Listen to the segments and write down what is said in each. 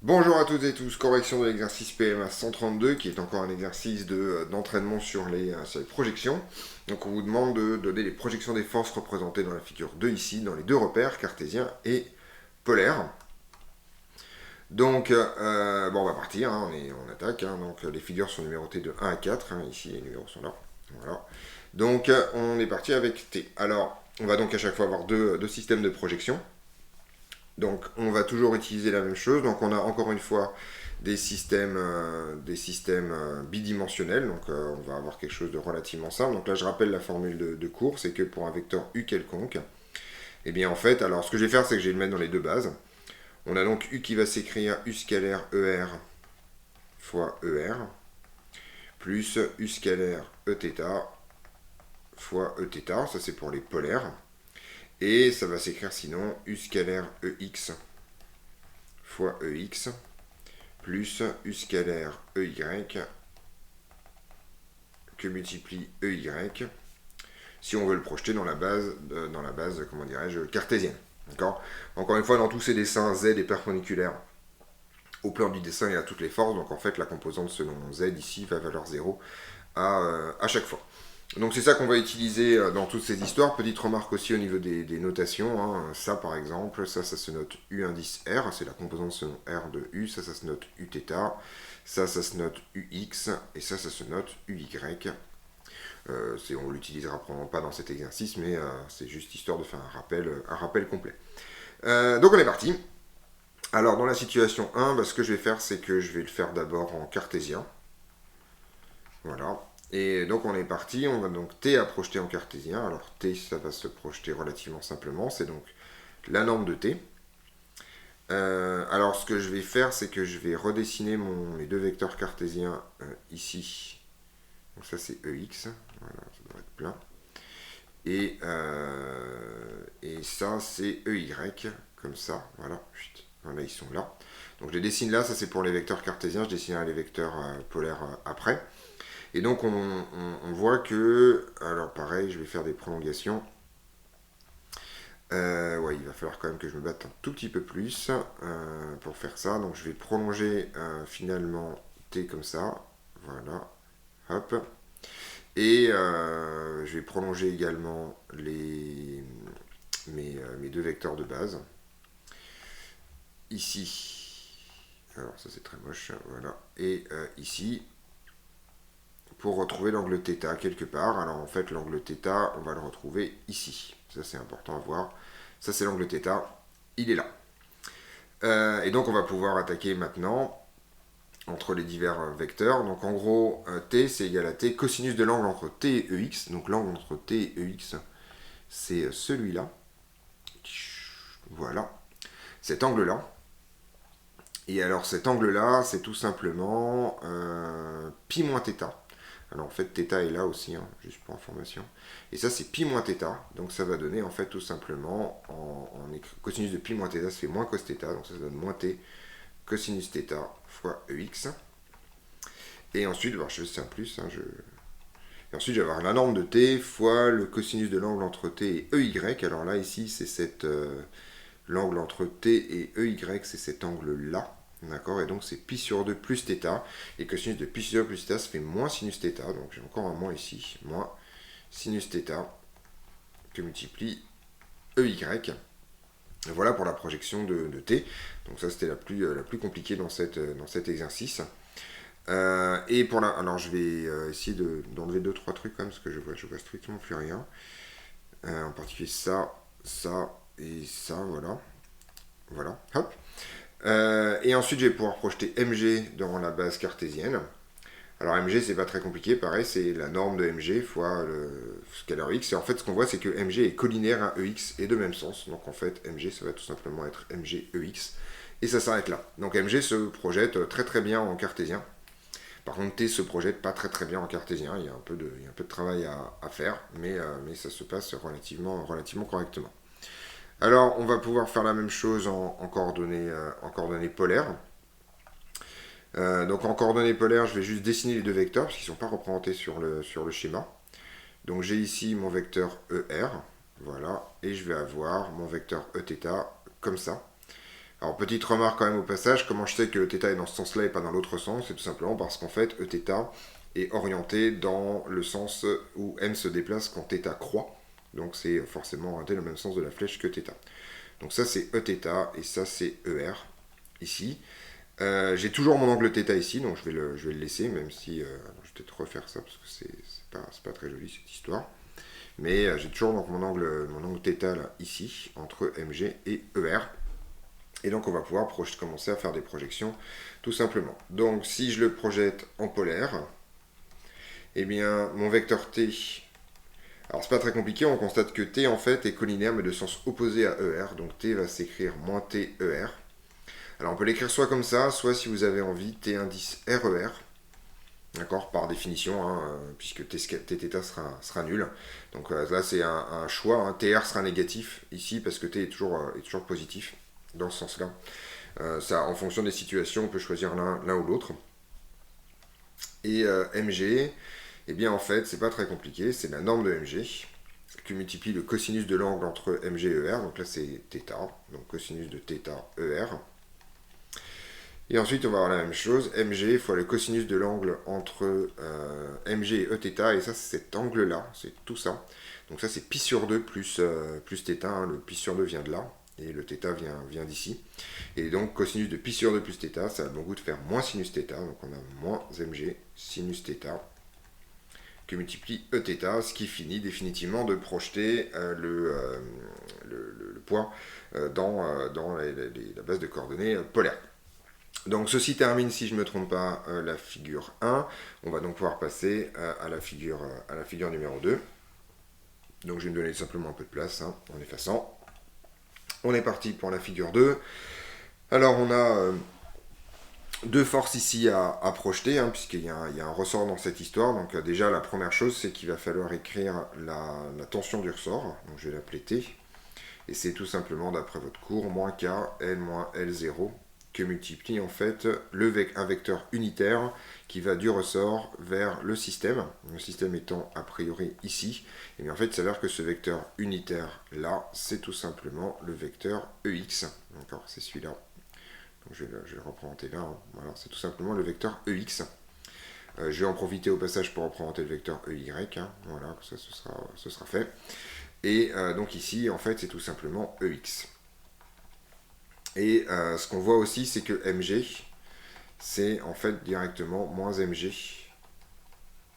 Bonjour à toutes et tous, correction de l'exercice PMA 132 qui est encore un exercice d'entraînement sur les projections. Donc on vous demande de donner les projections des forces représentées dans la figure 2 ici, dans les deux repères, cartésien et polaire. Donc bon, on va partir, hein, on attaque, hein, donc les figures sont numérotées de 1 à 4, hein, ici les numéros sont là. Voilà. Donc on est parti avec T. Alors on va donc à chaque fois avoir deux systèmes de projection. Donc on va toujours utiliser la même chose. Donc on a encore une fois des systèmes bidimensionnels. Donc on va avoir quelque chose de relativement simple. Donc là je rappelle la formule de cours, c'est que pour un vecteur U quelconque, et bien en fait, alors ce que je vais faire c'est que je vais le mettre dans les deux bases. On a donc U qui va s'écrire U scalaire ER fois ER, plus U scalaire Eθ fois Eθ, ça c'est pour les polaires. Et ça va s'écrire sinon U scalaire EX fois EX plus U scalaire EY que multiplie EY si on veut le projeter dans la base comment dirais-je, cartésienne. D'accord. Encore une fois, dans tous ces dessins, Z est perpendiculaire au plan du dessin et à toutes les forces, donc en fait la composante selon Z ici va valoir 0 à chaque fois. Donc c'est ça qu'on va utiliser dans toutes ces histoires. Petite remarque aussi au niveau des notations. Hein. Ça par exemple, ça se note U indice R, c'est la composante selon R de U. Ça se note Uθ. Ça se note UX. Et ça se note UY. On l'utilisera probablement pas dans cet exercice, mais c'est juste histoire de faire un rappel complet. Donc on est parti. Alors dans la situation 1, ce que je vais faire, c'est que je vais le faire d'abord en cartésien. Voilà. Et donc on est parti, on va donc T à projeter en cartésien. Alors T, ça va se projeter relativement simplement, c'est donc la norme de T. Alors ce que je vais faire, c'est que je vais redessiner mes deux vecteurs cartésiens ici. Donc ça c'est EX, voilà, ça doit être plein. Et ça c'est EY, comme ça, voilà. Voilà, ils sont là. Donc je les dessine là, ça c'est pour les vecteurs cartésiens, je dessinerai les vecteurs polaires après. Et donc on voit que, alors pareil, je vais faire des prolongations. Ouais, il va falloir quand même que je me batte un tout petit peu plus pour faire ça. Donc je vais prolonger finalement T comme ça. Voilà. Hop. Et je vais prolonger également mes deux vecteurs de base. Ici. Alors ça c'est très moche. Voilà. Et ici, pour retrouver l'angle θ quelque part. Alors en fait, l'angle θ, on va le retrouver ici. Ça, c'est important à voir. Ça, c'est l'angle θ. Il est là. Et donc, on va pouvoir attaquer maintenant entre les divers vecteurs. Donc en gros, t, c'est égal à t cosinus de l'angle entre t et EX. Donc l'angle entre t et EX, c'est celui-là. Voilà. Cet angle-là. Et alors cet angle-là, c'est tout simplement pi moins θ. Alors en fait, θ est là aussi, hein, juste pour information. Et ça, c'est pi moins θ. Donc ça va donner en fait tout simplement, cosinus de pi moins θ, ça fait moins cos θ. Donc ça donne moins t cosinus θ fois EX. Et ensuite, je fais un plus. Hein, et ensuite, je vais avoir la norme de t fois le cosinus de l'angle entre t et EY. Alors là, ici, c'est l'angle entre t et EY, c'est cet angle-là. D'accord. Et donc c'est pi sur 2 plus θ. Et cosinus de pi sur 2 plus θ, ça fait moins sinus θ. Donc j'ai encore un moins ici. Moins sinus θ que multiplie EY. Et voilà pour la projection de t. Donc ça c'était la plus compliquée dans cet exercice. Et pour alors je vais essayer d'enlever 2-3 trucs quand même, parce que je vois strictement plus rien. En particulier ça et ça, voilà. Voilà, hop. Et ensuite, je vais pouvoir projeter mg dans la base cartésienne. Alors mg, c'est pas très compliqué, pareil, c'est la norme de mg fois le scalaire x. Et en fait, ce qu'on voit, c'est que mg est collinaire à ex et de même sens. Donc en fait, mg, ça va tout simplement être mg ex. Et ça s'arrête là. Donc mg se projette très très bien en cartésien. Par contre, t se projette pas très très bien en cartésien. Il y a un peu de travail à faire, mais ça se passe relativement correctement. Alors, on va pouvoir faire la même chose en coordonnées polaires. Donc en coordonnées polaires, je vais juste dessiner les deux vecteurs, parce qu'ils ne sont pas représentés sur le schéma. Donc j'ai ici mon vecteur ER, voilà, et je vais avoir mon vecteur Eθ comme ça. Alors petite remarque quand même au passage, comment je sais que θ est dans ce sens-là et pas dans l'autre sens, c'est tout simplement parce qu'en fait Eθ est orienté dans le sens où m se déplace quand θ croît, donc c'est forcément orienté dans le même sens de la flèche que θ. Donc ça c'est Eθ et ça c'est ER ici. J'ai toujours mon angle θ ici, donc je vais le laisser, même si je vais peut-être refaire ça parce que c'est pas très joli cette histoire. Mais j'ai toujours donc mon angle θ là, ici, entre MG et ER. Et donc on va pouvoir commencer à faire des projections tout simplement. Donc si je le projette en polaire, eh bien mon vecteur t, alors c'est pas très compliqué, on constate que t en fait est collinéaire mais de sens opposé à ER, donc t va s'écrire moins t ER. Alors on peut l'écrire soit comme ça, soit si vous avez envie, t indice RER, d'accord, par définition, hein, puisque tθ sera nul. Donc là c'est un choix, hein. TR sera négatif ici parce que t est toujours positif dans ce sens-là. Ça, en fonction des situations, on peut choisir l'un ou l'autre. Et MG, eh bien en fait, c'est pas très compliqué, c'est la norme de MG qui multiplie le cosinus de l'angle entre MG et ER, donc là c'est θ, donc cosinus de θ ER. Et ensuite, on va avoir la même chose, MG fois le cosinus de l'angle entre MG et Eθ, et ça c'est cet angle-là, c'est tout ça. Donc ça c'est pi sur 2 plus θ, hein, le pi sur 2 vient de là, et le θ vient d'ici. Et donc cosinus de pi sur 2 plus θ, ça a le bon goût de faire moins sinus θ, donc on a moins mg sinus θ, que multiplie Eθ, ce qui finit définitivement de projeter le poids dans la base de coordonnées polaire. Donc ceci termine, si je ne me trompe pas, la figure 1. On va donc pouvoir passer à la figure numéro 2. Donc je vais me donner simplement un peu de place, hein, en effaçant. On est parti pour la figure 2. Alors on a deux forces ici à projeter, hein, puisqu'il y a un ressort dans cette histoire. Donc déjà la première chose, c'est qu'il va falloir écrire la tension du ressort. Donc je vais l'appeler T. Et c'est tout simplement, d'après votre cours, moins K, L moins L0, que multiplie en fait un vecteur unitaire qui va du ressort vers le système étant a priori ici, et bien en fait il s'avère que ce vecteur unitaire là, c'est tout simplement le vecteur EX, d'accord, c'est celui-là, donc je vais le représenter là, hein. Voilà, c'est tout simplement le vecteur EX. Je vais en profiter au passage pour représenter le vecteur EY, hein. Voilà, ça ce sera fait, et donc ici en fait c'est tout simplement EX. Et ce qu'on voit aussi, c'est que MG, c'est en fait directement moins MG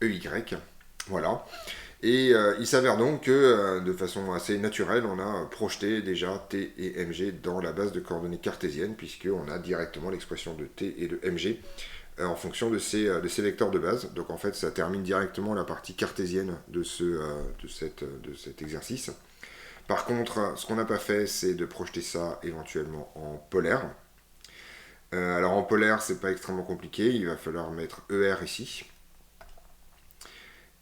EY. Voilà. Et il s'avère donc que de façon assez naturelle, on a projeté déjà T et MG dans la base de coordonnées cartésiennes, puisqu'on a directement l'expression de T et de MG en fonction de ces vecteurs de base. Donc en fait, ça termine directement la partie cartésienne de cet exercice. Par contre, ce qu'on n'a pas fait, c'est de projeter ça éventuellement en polaire. Alors en polaire, c'est pas extrêmement compliqué, il va falloir mettre ER ici.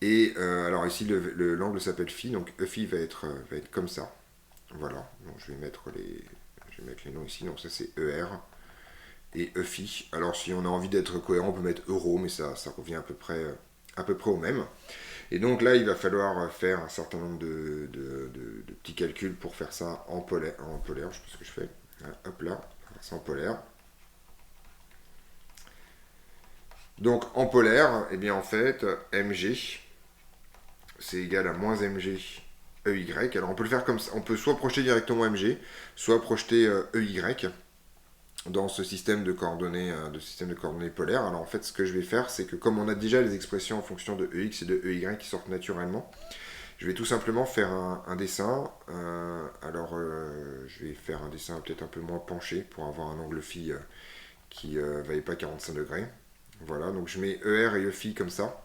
Et alors ici, l'angle s'appelle phi, donc EPhi va être comme ça. Voilà, donc je vais mettre les noms ici, donc ça c'est ER et EPhi. Alors si on a envie d'être cohérent, on peut mettre euro, mais ça revient à peu près au même. Et donc là, il va falloir faire un certain nombre de petits calculs pour faire ça en polaire. Je sais pas ce que je fais. Hop là, c'est en polaire. Donc en polaire, eh bien en fait, mg, c'est égal à moins mg EY. Alors on peut le faire comme ça. On peut soit projeter directement mg, soit projeter EY dans ce système de coordonnées polaires. Alors en fait, ce que je vais faire, c'est que comme on a déjà les expressions en fonction de EX et de EY qui sortent naturellement, je vais tout simplement faire un dessin. Je vais faire un dessin peut-être un peu moins penché pour avoir un angle phi qui ne vaille pas 45 degrés. Voilà, donc je mets ER et EPhi comme ça.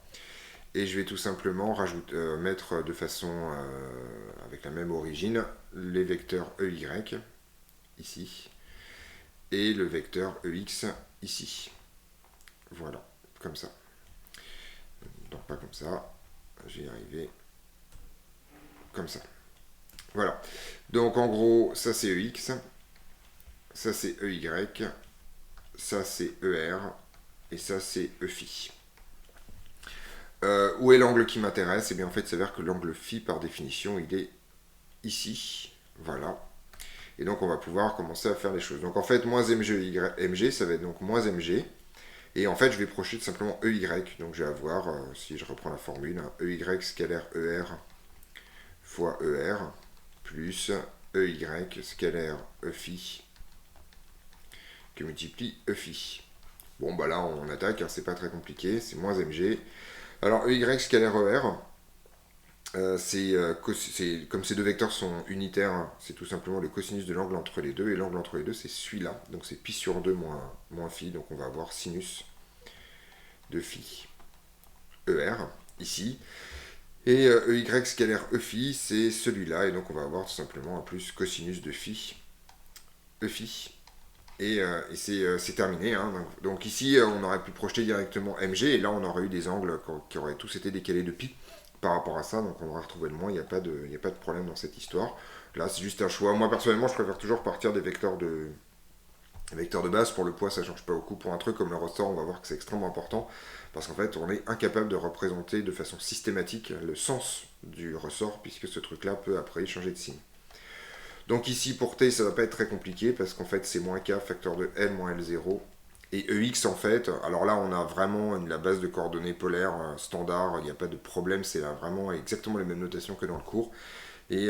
Et je vais tout simplement mettre de façon avec la même origine les vecteurs EY ici et le vecteur EX ici. Voilà, comme ça. Donc pas comme ça, je vais y arriver comme ça. Voilà. Donc en gros, ça c'est EX, ça c'est EY, ça c'est ER, et ça c'est EPhi. Où est l'angle qui m'intéresse? Eh bien en fait, il s'avère que l'angle phi, par définition, il est ici. Voilà. Et donc on va pouvoir commencer à faire les choses. Donc en fait, moins MG, ça va être donc moins MG. Et en fait, je vais projeter simplement EY. Donc je vais avoir, si je reprends la formule, EY scalaire ER fois ER plus EY scalaire EFI que multiplie EFI. Bon, bah là, on attaque, hein, c'est pas très compliqué, c'est moins MG. Alors, EY scalaire ER, comme ces deux vecteurs sont unitaires, hein, c'est tout simplement le cosinus de l'angle entre les deux, et l'angle entre les deux, c'est celui-là. Donc, c'est pi sur 2 moins phi, donc on va avoir sinus de phi ER, ici. Et EY scalaire EPhi, c'est celui-là, et donc on va avoir tout simplement un plus cosinus de phi EPhi. Et c'est terminé. Hein. Donc ici, on aurait pu projeter directement MG, et là, on aurait eu des angles qui auraient tous été décalés de pi par rapport à ça, donc on aurait retrouvé le moins, il n'y a pas de problème dans cette histoire. Là, c'est juste un choix. Moi, personnellement, je préfère toujours partir des vecteurs de base. Pour le poids, ça ne change pas beaucoup. Pour un truc comme le ressort, on va voir que c'est extrêmement important, parce qu'en fait, on est incapable de représenter de façon systématique le sens du ressort, puisque ce truc-là peut après changer de signe. Donc ici, pour T, ça va pas être très compliqué, parce qu'en fait, c'est moins K, facteur de L moins L0. Et EX, en fait, alors là, on a vraiment la base de coordonnées polaires standard, il n'y a pas de problème, c'est là vraiment exactement les mêmes notations que dans le cours. Et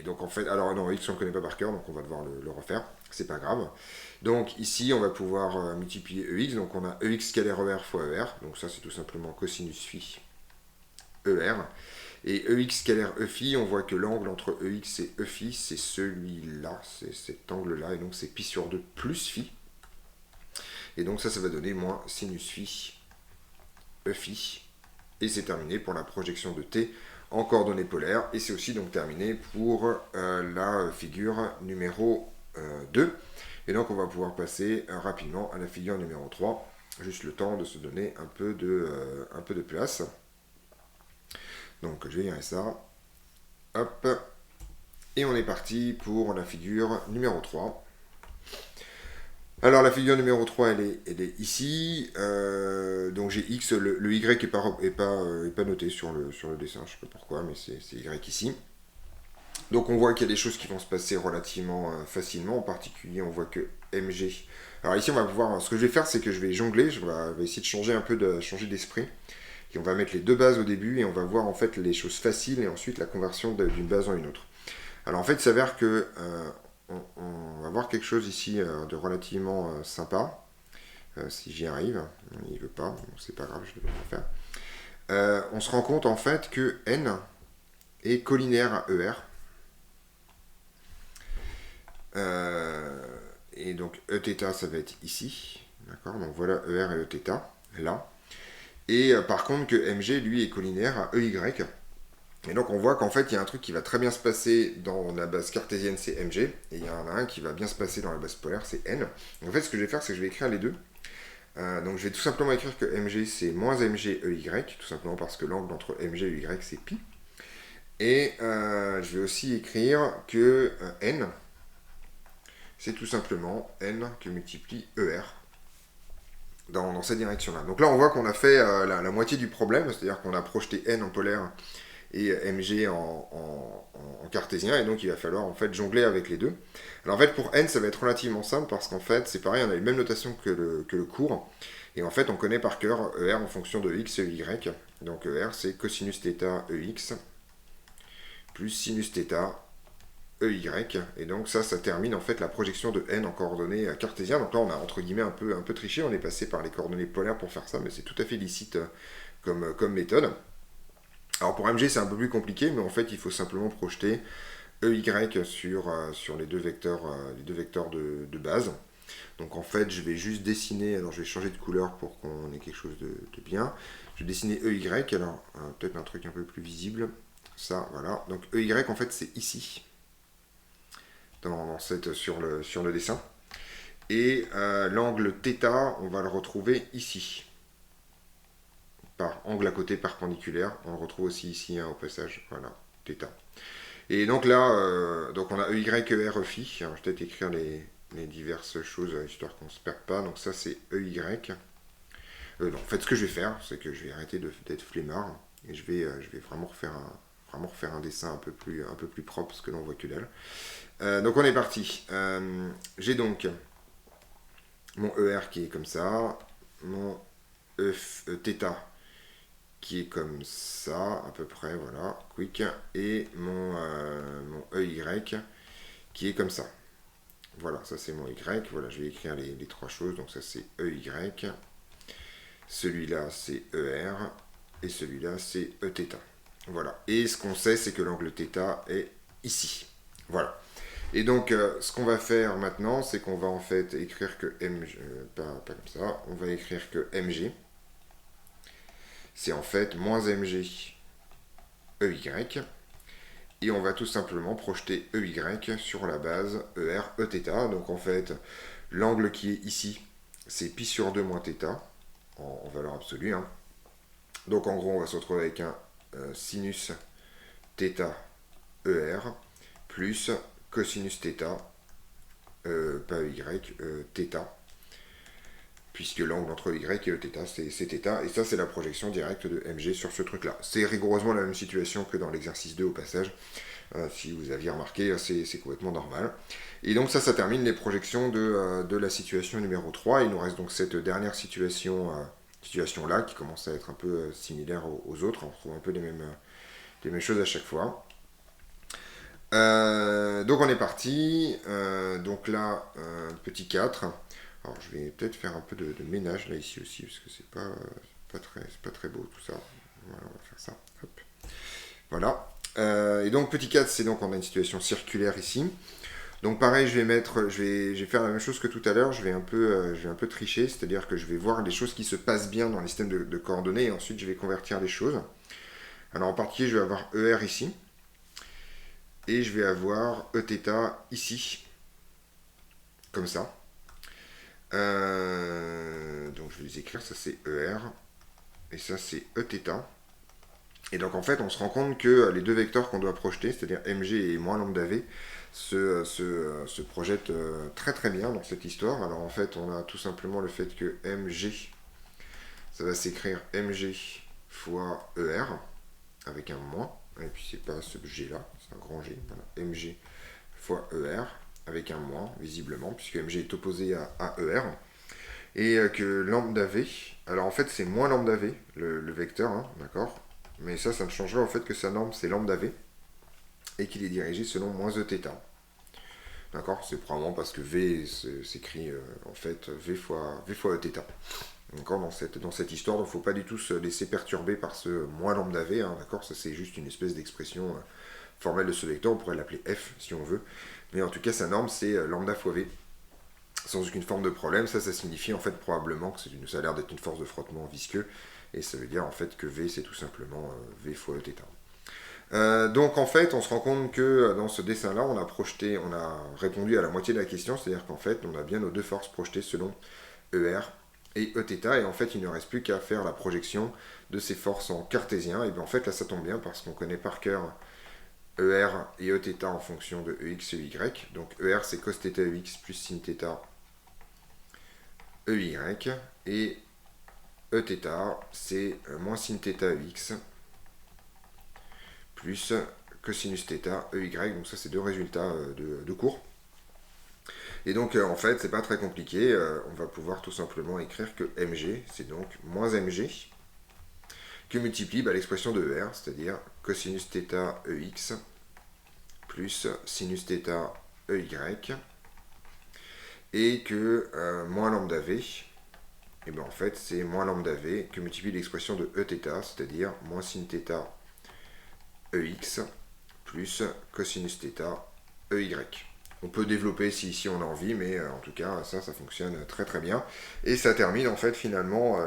donc, en fait, alors non, EX, on ne connaît pas par cœur, donc on va devoir le refaire, c'est pas grave. Donc ici, on va pouvoir multiplier EX, donc on a EX scalaire ER fois ER, donc ça, c'est tout simplement cosinus phi ER. Et EX scalaire EPhi, on voit que l'angle entre EX et EPhi, c'est celui-là, c'est cet angle-là, et donc c'est pi sur 2 plus phi. Et donc ça va donner moins sinus phi EPhi. Et c'est terminé pour la projection de T en coordonnées polaires. Et c'est aussi donc terminé pour la figure numéro 2. Et donc on va pouvoir passer rapidement à la figure numéro 3. Juste le temps de se donner un peu de place. Donc je vais virer ça. Hop. Et on est parti pour la figure numéro 3. Alors la figure numéro 3, elle est ici. Donc j'ai X, le Y est pas noté sur le dessin, je ne sais pas pourquoi, mais c'est Y ici. Donc on voit qu'il y a des choses qui vont se passer relativement facilement. En particulier, on voit que MG. Alors ici, on va pouvoir. Ce que je vais faire, c'est que je vais jongler. Je vais essayer de changer d'esprit. Et on va mettre les deux bases au début et on va voir en fait les choses faciles et ensuite la conversion d'une base en une autre. Alors en fait, il s'avère que on va voir quelque chose ici de relativement sympa. Si j'y arrive, il veut pas, bon, c'est pas grave, je vais le faire. On se rend compte en fait que N est collinéaire à ER. Et donc Eθ, ça va être ici. D'accord, donc voilà ER et Eθ, là. Et par contre que MG, lui, est collinaire à EY. Et donc on voit qu'en fait, il y a un truc qui va très bien se passer dans la base cartésienne, c'est MG. Et il y en a un qui va bien se passer dans la base polaire, c'est N. Donc, en fait, ce que je vais faire, c'est que je vais écrire les deux. Donc je vais tout simplement écrire que MG, c'est moins MG EY, tout simplement parce que l'angle entre MG et EY, c'est pi. Et je vais aussi écrire que N, c'est tout simplement N qui multiplie ER. Dans cette direction-là. Donc là, on voit qu'on a fait la moitié du problème, c'est-à-dire qu'on a projeté N en polaire et MG en cartésien, et donc il va falloir en fait jongler avec les deux. Alors en fait, pour N, ça va être relativement simple, parce qu'en fait, c'est pareil, on a les mêmes notations que le cours, et en fait, on connaît par cœur ER en fonction de X et Y. Donc ER, c'est cosinus θ EX plus sinus θ EY, et donc ça termine en fait la projection de N en coordonnées cartésiennes. Donc là, on a entre guillemets un peu triché, on est passé par les coordonnées polaires pour faire ça, mais c'est tout à fait licite comme méthode. Alors pour MG, c'est un peu plus compliqué, mais en fait, il faut simplement projeter EY sur les deux vecteurs de base. Donc en fait, je vais juste dessiner, alors je vais changer de couleur pour qu'on ait quelque chose de bien. Je vais dessiner EY, alors peut-être un truc un peu plus visible. Ça, voilà. Donc EY, en fait, c'est ici. Sur le dessin. Et l'angle θ, on va le retrouver ici. Par angle à côté perpendiculaire, on le retrouve aussi ici au passage. Voilà, θ. Et donc là, donc on a EY, ER, EPhi. Alors, je vais peut-être écrire les diverses choses, histoire qu'on ne se perde pas. Donc ça, c'est EY. Non, en fait, ce que je vais faire, c'est que je vais arrêter d'être flemmard. Et je vais vraiment refaire vraiment refaire un dessin un peu plus propre, parce que là on voit que dalle. Donc on est parti. J'ai donc mon ER qui est comme ça, mon θ qui est comme ça, à peu près, voilà, quick, et mon EY qui est comme ça. Voilà, ça c'est mon Y, voilà, je vais écrire les trois choses, donc ça c'est EY, celui-là c'est ER, et celui-là c'est Eθ. Voilà, et ce qu'on sait c'est que l'angle θ est ici. Voilà. Et donc, ce qu'on va faire maintenant, c'est qu'on va en fait écrire que MG, pas comme ça, on va écrire que MG, c'est en fait moins MG EY, et on va tout simplement projeter EY sur la base ER Eθ. Donc en fait, l'angle qui est ici, c'est pi sur 2 moins θ, en valeur absolue. Hein. Donc en gros, on va se retrouver avec un sinus θ ER plus cosinus θ, pas EY, θ, puisque l'angle entre Y et Eθ, c'est θ, et ça c'est la projection directe de MG sur ce truc-là. C'est rigoureusement la même situation que dans l'exercice 2 au passage, si vous aviez remarqué, c'est complètement normal. Et donc ça termine les projections de la situation numéro 3, il nous reste donc cette dernière situation-là, qui commence à être un peu similaire aux autres, on retrouve un peu les mêmes choses à chaque fois. Donc on est parti, donc là, petit 4, alors je vais peut-être faire un peu de ménage là ici aussi, parce que c'est pas très beau tout ça, voilà, on va faire ça, hop, voilà, et donc petit 4, c'est donc on a une situation circulaire ici, donc pareil, je vais faire la même chose que tout à l'heure, je vais un peu tricher, c'est-à-dire que je vais voir les choses qui se passent bien dans les systèmes de coordonnées, et ensuite je vais convertir les choses. Alors en particulier, je vais avoir ER ici, et je vais avoir Eθ ici, comme ça. Donc je vais les écrire, ça c'est ER, et ça c'est Eθ. Et donc en fait, on se rend compte que les deux vecteurs qu'on doit projeter, c'est-à-dire mg et moins lambda v, se projettent très très bien dans cette histoire. Alors en fait, on a tout simplement le fait que mg, ça va s'écrire mg fois ER, avec un moins, et puis c'est pas ce G là, c'est un grand G, voilà, mg fois ER, avec un moins, visiblement, puisque mg est opposé à ER, et que lambda v, alors en fait c'est moins lambda v, le vecteur, hein, d'accord, mais ça ne changerait au fait que sa norme c'est lambda v, et qu'il est dirigé selon moins Eθ. D'accord, c'est probablement parce que v s'écrit en fait v fois Eθ. D'accord, dans cette histoire, donc il ne faut pas du tout se laisser perturber par ce moins lambda v, hein, d'accord, ça c'est juste une espèce d'expression formelle de ce vecteur, on pourrait l'appeler f si on veut, mais en tout cas sa norme c'est lambda fois v, sans aucune forme de problème. Ça signifie en fait probablement que ça a l'air d'être une force de frottement visqueux, et ça veut dire en fait que v c'est tout simplement v fois Eθ. Donc en fait on se rend compte que dans ce dessin là on a répondu à la moitié de la question, c'est à dire qu'en fait on a bien nos deux forces projetées selon ER et Eθ, et en fait il ne reste plus qu'à faire la projection de ces forces en cartésien, et bien en fait là ça tombe bien parce qu'on connaît par cœur ER et Eθ en fonction de EX et EY, donc ER c'est cos θ EX plus sin θ EY, et Eθ c'est moins sin θ EX plus cosinus θ EY, donc ça c'est deux résultats de cours. Et donc en fait c'est pas très compliqué, on va pouvoir tout simplement écrire que mg c'est donc moins mg que multiplie l'expression de ER, c'est-à-dire cosinus θ EX plus sinus θ EY, et que moins lambda v, et bien en fait c'est moins lambda v que multiplie l'expression de Eθ, c'est-à-dire moins sin θ EX plus cosinus θ EY. On peut développer si ici on a envie, mais en tout cas ça fonctionne très très bien, et ça termine en fait finalement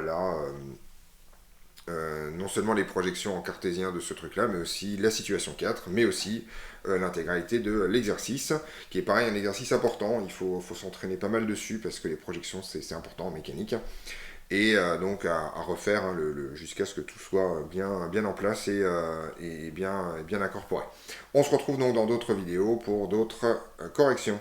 non seulement les projections en cartésien de ce truc là, mais aussi la situation 4, mais aussi l'intégralité de l'exercice, qui est pareil un exercice important, il faut s'entraîner pas mal dessus parce que les projections c'est important en mécanique, et donc à refaire jusqu'à ce que tout soit bien en place et bien incorporé. On se retrouve donc dans d'autres vidéos pour d'autres corrections.